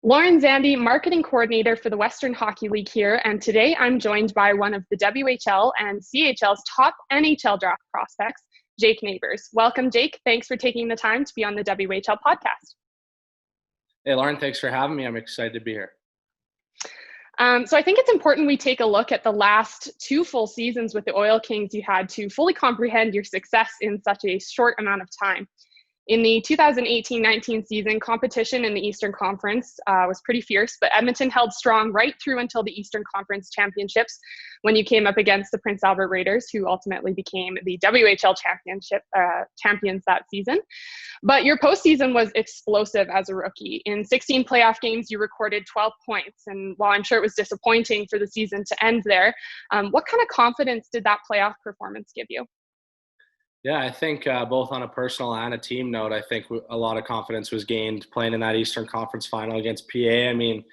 Lauren Zandy, Marketing Coordinator for the Western Hockey League here, and today I'm joined by one of the WHL and CHL's top NHL draft prospects, Jake Neighbours. Welcome, Jake. Thanks for taking the time to be on the WHL podcast. Hey, Lauren, thanks for having me. I'm excited to be here. So I think it's important we take a look at the last two full seasons with the Oil Kings you had to fully comprehend your success in such a short amount of time. In the 2018-19 season, competition in the Eastern Conference was pretty fierce, but Edmonton held strong right through until the Eastern Conference Championships when you came up against the Prince Albert Raiders, who ultimately became the WHL champions that season. But your postseason was explosive as a rookie. In 16 playoff games, you recorded 12 points. And while I'm sure it was disappointing for the season to end there, what kind of confidence did that playoff performance give you? Yeah, I think both on a personal and a team note, I think a lot of confidence was gained playing in that Eastern Conference final against PA. I mean,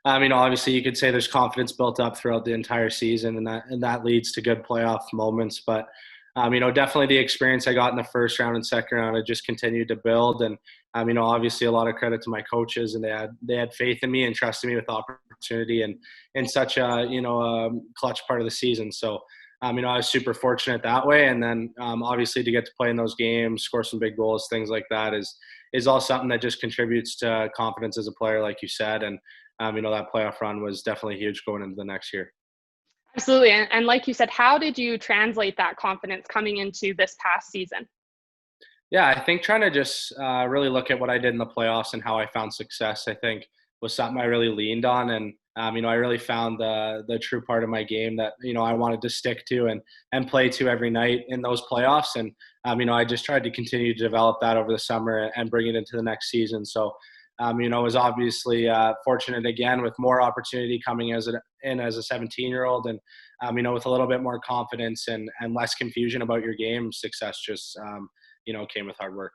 obviously you could say there's confidence built up throughout the entire season, and that leads to good playoff moments. But definitely the experience I got in the first round and second round, I just continued to build. And obviously a lot of credit to my coaches, and they had faith in me and trusted me with the opportunity and in such a clutch part of the season. So. I was super fortunate that way. And then obviously to get to play in those games, score some big goals, things like that is all something that just contributes to confidence as a player, like you said. And, that playoff run was definitely huge going into the next year. Absolutely. And like you said, how did you translate that confidence coming into this past season? Yeah, I think trying to just really look at what I did in the playoffs and how I found success, I think was something I really leaned on. And, I really found the true part of my game that, I wanted to stick to and play to every night in those playoffs. And, I just tried to continue to develop that over the summer and bring it into the next season. So, I was obviously fortunate again with more opportunity coming as a 17-year-old and, with a little bit more confidence and less confusion about your game. Success just, came with hard work.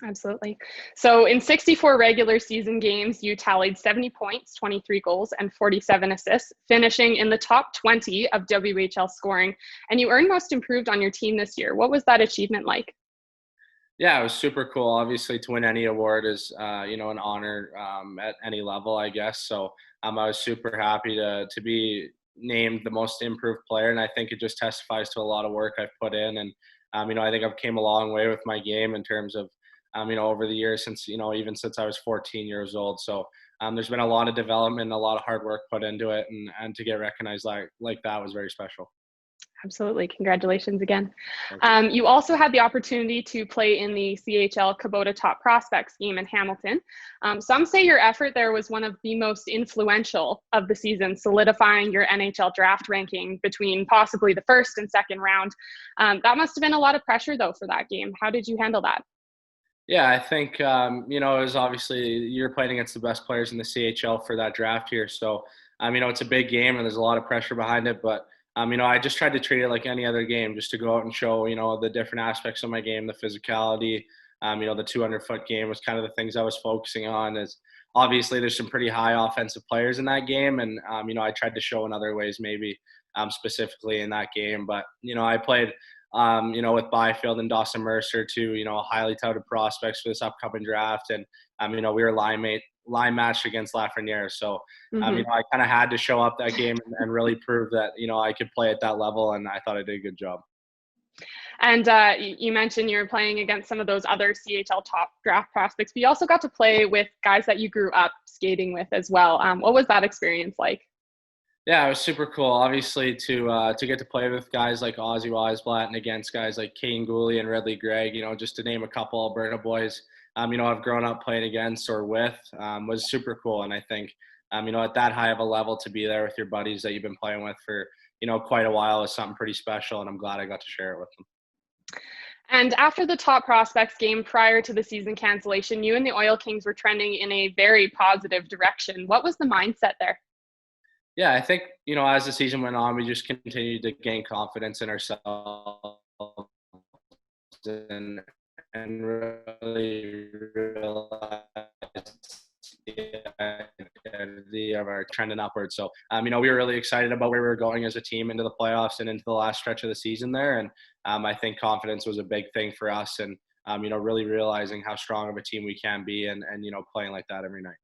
Absolutely. So in 64 regular season games, you tallied 70 points, 23 goals, and 47 assists, finishing in the top 20 of WHL scoring. And you earned Most Improved on your team this year. What was that achievement like? Yeah, it was super cool. Obviously, to win any award is, an honor at any level, I guess. So I was super happy to be named the Most Improved player. And I think it just testifies to a lot of work I've put in. And, I think I've came a long way with my game in terms of, over the years since, even since I was 14 years old. So there's been a lot of development, a lot of hard work put into it. And to get recognized like that was very special. Absolutely. Congratulations again. You also had the opportunity to play in the CHL Kubota Top Prospects Game in Hamilton. Some say your effort there was one of the most influential of the season, solidifying your NHL draft ranking between possibly the first and second round. That must have been a lot of pressure, though, for that game. How did you handle that? Yeah, I think, it was obviously you're playing against the best players in the CHL for that draft here. So, it's a big game and there's a lot of pressure behind it. But, I just tried to treat it like any other game, just to go out and show, the different aspects of my game, the physicality. The 200-foot game was kind of the things I was focusing on. Is obviously there's some pretty high offensive players in that game. And, I tried to show in other ways maybe specifically in that game. But, I played – with Byfield and Dawson Mercer, two, highly touted prospects for this upcoming draft. And, we were line matched against Lafreniere. So, I kind of had to show up that game and really prove that, I could play at that level. And I thought I did a good job. And you mentioned you were playing against some of those other CHL top draft prospects, but you also got to play with guys that you grew up skating with as well. What was that experience like? Yeah, it was super cool. Obviously, to get to play with guys like Ozzy Weisblatt and against guys like Kane Gooley and Ridley Gregg, just to name a couple Alberta boys, I've grown up playing against or with, was super cool. And I think, at that high of a level to be there with your buddies that you've been playing with for, quite a while is something pretty special. And I'm glad I got to share it with them. And after the Top Prospects game prior to the season cancellation, you and the Oil Kings were trending in a very positive direction. What was the mindset there? Yeah, I think, as the season went on, we just continued to gain confidence in ourselves and really realize the identity of our trending upwards. So, we were really excited about where we were going as a team into the playoffs and into the last stretch of the season there. And I think confidence was a big thing for us and, really realizing how strong of a team we can be and playing like that every night.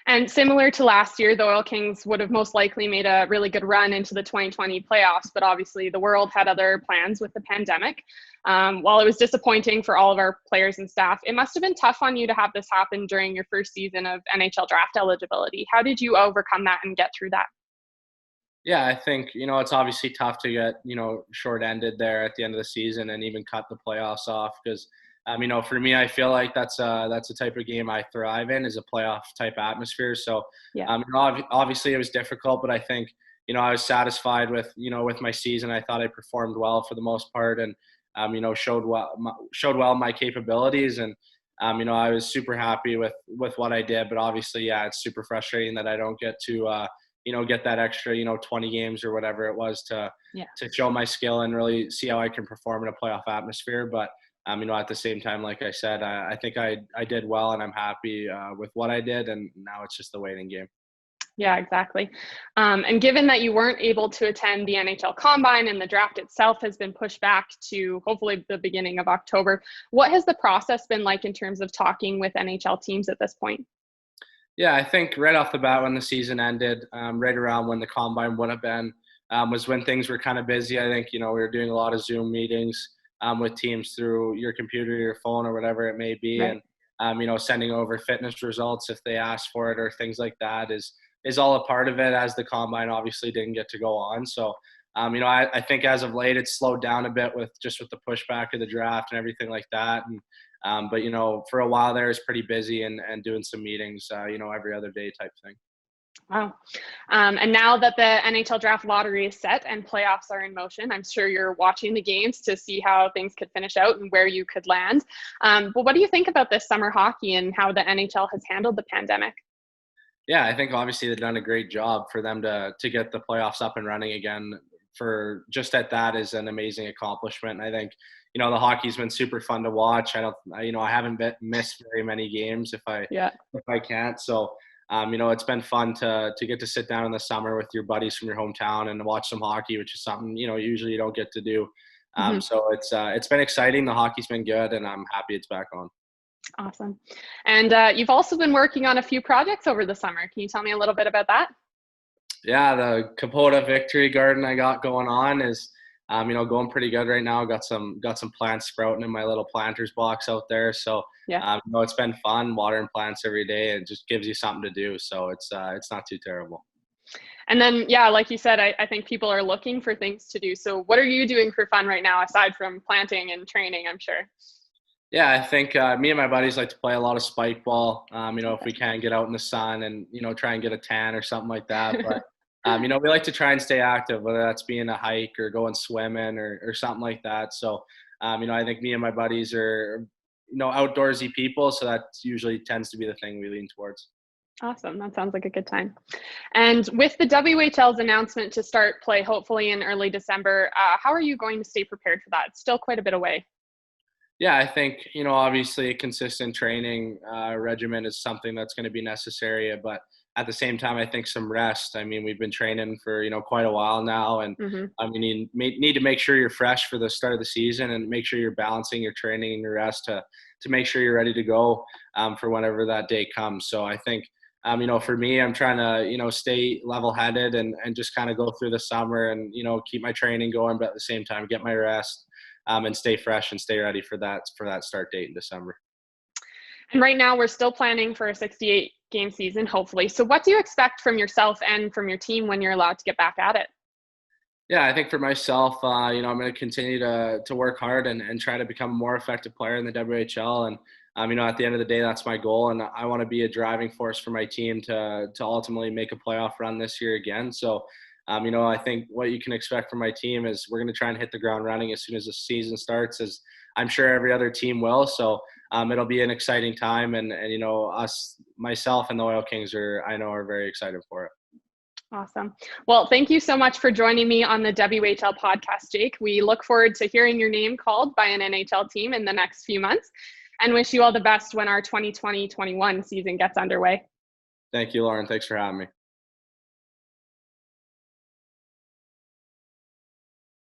And similar to last year, the Oil Kings would have most likely made a really good run into the 2020 playoffs, but obviously the world had other plans with the pandemic. While it was disappointing for all of our players and staff, it must have been tough on you to have this happen during your first season of NHL draft eligibility. How did you overcome that and get through that? Yeah, I think, it's obviously tough to get, short-ended there at the end of the season and even cut the playoffs off because, for me, I feel like that's the type of game I thrive in, is a playoff type atmosphere. So, Yeah. Obviously it was difficult, but I think, I was satisfied with, with my season. I thought I performed well for the most part and, showed well my capabilities. And, I was super happy with what I did, but obviously, yeah, it's super frustrating that I don't get to, get that extra, 20 games or whatever it was to show my skill and really see how I can perform in a playoff atmosphere. But, at the same time, like I said, I think I did well and I'm happy with what I did. And now it's just the waiting game. Yeah, exactly. And given that you weren't able to attend the NHL Combine and the draft itself has been pushed back to hopefully the beginning of October, what has the process been like in terms of talking with NHL teams at this point? Yeah, I think right off the bat when the season ended, right around when the Combine would have been, was when things were kind of busy. I think, we were doing a lot of Zoom meetings with teams through your computer, your phone, or whatever it may be. Right. And, sending over fitness results if they ask for it or things like that is all a part of it, as the Combine obviously didn't get to go on. So, I think as of late it's slowed down a bit with the pushback of the draft and everything like that. And but, for a while there, it's pretty busy and doing some meetings, every other day type thing. Wow. And now that the NHL draft lottery is set and playoffs are in motion, I'm sure you're watching the games to see how things could finish out and where you could land. But what do you think about this summer hockey and how the NHL has handled the pandemic? Yeah, I think obviously they've done a great job for them to get the playoffs up and running again. For just at that is an amazing accomplishment. And I think, the hockey's been super fun to watch. I haven't missed very many games if I can't. So, it's been fun to get to sit down in the summer with your buddies from your hometown and watch some hockey, which is something, usually you don't get to do. So it's been exciting. The hockey's been good and I'm happy it's back on. Awesome. And you've also been working on a few projects over the summer. Can you tell me a little bit about that? Yeah, the Kubota victory garden I got going on is, going pretty good right now. Got some plants sprouting in my little planter's box out there. So, Yeah. It's been fun watering plants every day. It just gives you something to do. So it's not too terrible. And then, yeah, like you said, I think people are looking for things to do. So what are you doing for fun right now, aside from planting and training, I'm sure? Yeah, I think me and my buddies like to play a lot of spike ball, if we can get out in the sun and, try and get a tan or something like that. But, we like to try and stay active, whether that's being a hike or going swimming or something like that. So, I think me and my buddies are, outdoorsy people. So that usually tends to be the thing we lean towards. Awesome. That sounds like a good time. And with the WHL's announcement to start play, hopefully in early December, how are you going to stay prepared for that? It's still quite a bit away. Yeah, I think, obviously a consistent training regimen is something that's going to be necessary, but at the same time, I think some rest. I mean, we've been training for, quite a while now, and you need to make sure you're fresh for the start of the season and make sure you're balancing your training and your rest to make sure you're ready to go for whenever that day comes. So I think, for me, I'm trying to, stay level-headed and just kind of go through the summer and, keep my training going, but at the same time, get my rest. And stay fresh and stay ready for that start date in December. And right now we're still planning for a 68-game season, hopefully. So what do you expect from yourself and from your team when you're allowed to get back at it? Yeah, I think for myself, I'm going to continue to work hard and try to become a more effective player in the WHL. And, at the end of the day, that's my goal. And I want to be a driving force for my team to ultimately make a playoff run this year again. So, I think what you can expect from my team is we're going to try and hit the ground running as soon as the season starts, as I'm sure every other team will. So it'll be an exciting time. And myself and the Oil Kings are very excited for it. Awesome. Well, thank you so much for joining me on the WHL podcast, Jake. We look forward to hearing your name called by an NHL team in the next few months and wish you all the best when our 2020-21 season gets underway. Thank you, Lauren. Thanks for having me.